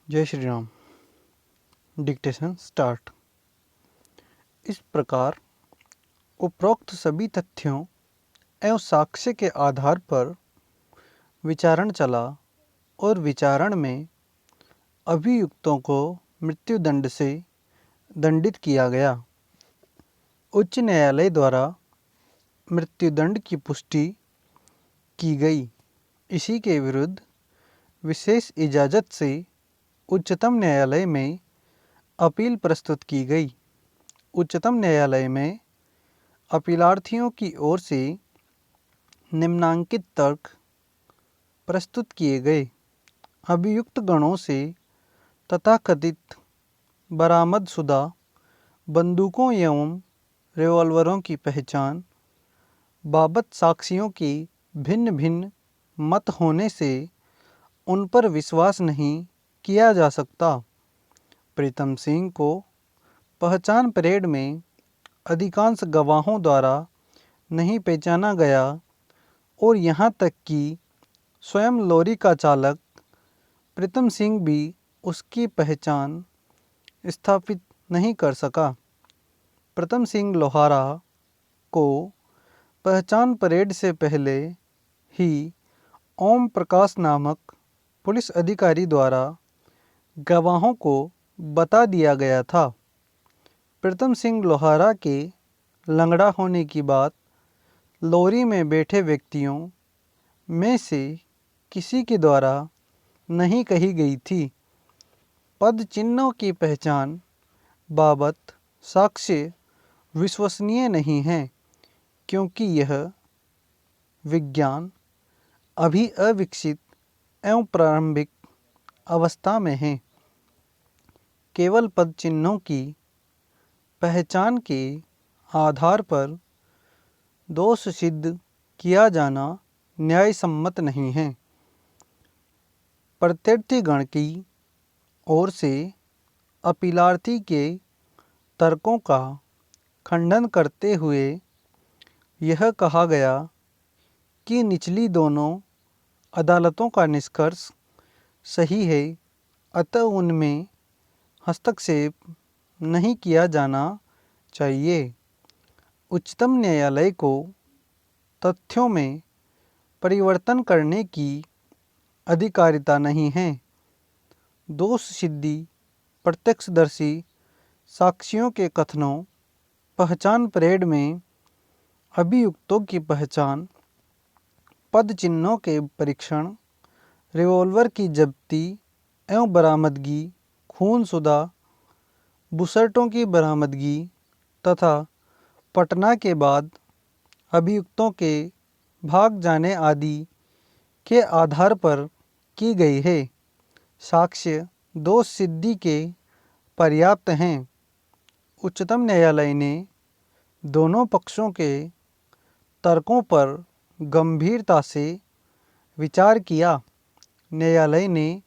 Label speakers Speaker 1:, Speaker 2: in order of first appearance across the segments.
Speaker 1: जय Shri Ram. Dictation start. इस प्रकार उपरोक्त सभी तथ्यों एवं साक्ष्य के आधार पर विचारण चला और विचारण में अभियुक्तों को मृत्युदंड से दंडित किया गया। उच्च न्यायालय द्वारा मृत्युदंड की पुष्टि की गई। इसी के विरुद्ध विशेष इजाज़त से उच्चतम न्यायालय में अपील प्रस्तुत की गई। उच्चतम न्यायालय में अपीलार्थियों की ओर से निम्नांकित तर्क प्रस्तुत किए गए। अभियुक्त गणों से तथाकथित बरामदशुदा बंदूकों एवं रिवॉल्वरों की पहचान बाबत साक्षियों के भिन्न भिन्न मत होने से उन पर विश्वास नहीं किया जा सकता। प्रीतम सिंह को पहचान परेड में अधिकांश गवाहों द्वारा नहीं पहचाना गया और यहाँ तक कि स्वयं लॉरी का चालक प्रीतम सिंह भी उसकी पहचान स्थापित नहीं कर सका। प्रीतम सिंह लोहारा को पहचान परेड से पहले ही ओम प्रकाश नामक पुलिस अधिकारी द्वारा गवाहों को बता दिया गया था। प्रीतम सिंह लोहारा के लंगड़ा होने की बात लॉरी में बैठे व्यक्तियों में से किसी के द्वारा नहीं कही गई थी। पद चिन्हों की पहचान बाबत साक्ष्य विश्वसनीय नहीं है क्योंकि यह विज्ञान अभी अविकसित एवं प्रारंभिक अवस्था में है। केवल पद चिन्हों की पहचान के आधार पर दोष सिद्ध किया जाना न्यायसम्मत नहीं है। प्रत्यर्थीगण की ओर से अपीलार्थी के तर्कों का खंडन करते हुए यह कहा गया कि निचली दोनों अदालतों का निष्कर्ष सही है, अतः उनमें हस्तक्षेप नहीं किया जाना चाहिए। उच्चतम न्यायालय को तथ्यों में परिवर्तन करने की अधिकारिता नहीं है। दोष सिद्धि प्रत्यक्षदर्शी साक्षियों के कथनों, पहचान परेड में अभियुक्तों की पहचान, पद चिन्हों के परीक्षण, रिवॉल्वर की जब्ती एवं बरामदगी, खूनशुदा बुसर्टों की बरामदगी तथा पटना के बाद अभियुक्तों के भाग जाने आदि के आधार पर की गई है। साक्ष्य दोष सिद्धि के पर्याप्त हैं। उच्चतम न्यायालय ने दोनों पक्षों के तर्कों पर गंभीरता से विचार किया। न्यायालय ने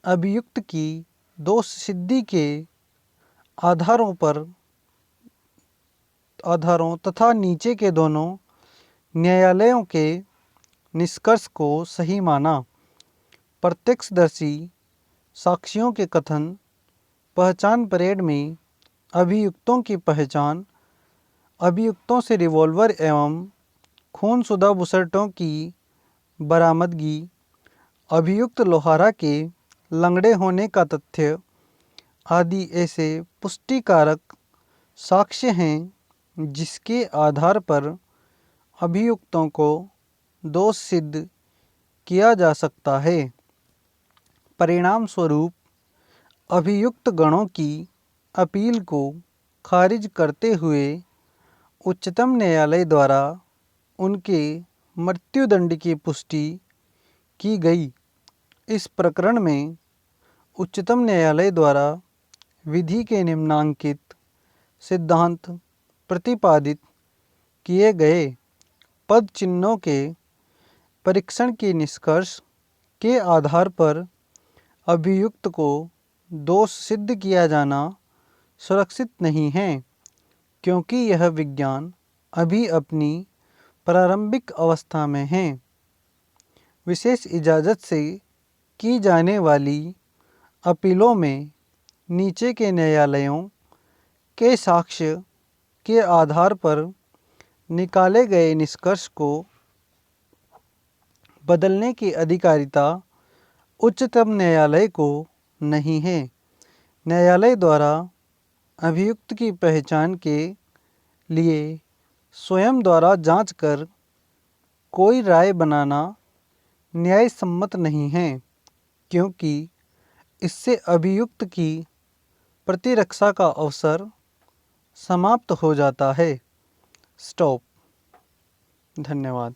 Speaker 1: अभियुक्त की दोष सिद्धि के आधारों तथा नीचे के दोनों न्यायालयों के निष्कर्ष को सही माना। प्रत्यक्षदर्शी साक्षियों के कथन, पहचान परेड में अभियुक्तों की पहचान, अभियुक्तों से रिवॉल्वर एवं खूनशुदा बुसर्टों की बरामदगी, अभियुक्त लोहारा के लंगड़े होने का तथ्य आदि ऐसे पुष्टिकारक साक्ष्य हैं जिसके आधार पर अभियुक्तों को दोष सिद्ध किया जा सकता है। परिणाम स्वरूप अभियुक्त गणों की अपील को खारिज करते हुए उच्चतम न्यायालय द्वारा उनके मृत्युदंड की पुष्टि की गई। इस प्रकरण में उच्चतम न्यायालय द्वारा विधि के निम्नांकित सिद्धांत प्रतिपादित किए गए। पद चिन्हों के परीक्षण के निष्कर्ष के आधार पर अभियुक्त को दोष सिद्ध किया जाना सुरक्षित नहीं है क्योंकि यह विज्ञान अभी अपनी प्रारंभिक अवस्था में है। विशेष इजाज़त से की जाने वाली अपीलों में नीचे के न्यायालयों के साक्ष्य के आधार पर निकाले गए निष्कर्ष को बदलने की अधिकारिता उच्चतम न्यायालय को नहीं है। न्यायालय द्वारा अभियुक्त की पहचान के लिए स्वयं द्वारा जांच कर कोई राय बनाना न्याय सम्मत नहीं है, क्योंकि इससे अभियुक्त की प्रतिरक्षा का अवसर समाप्त हो जाता है। स्टॉप। धन्यवाद।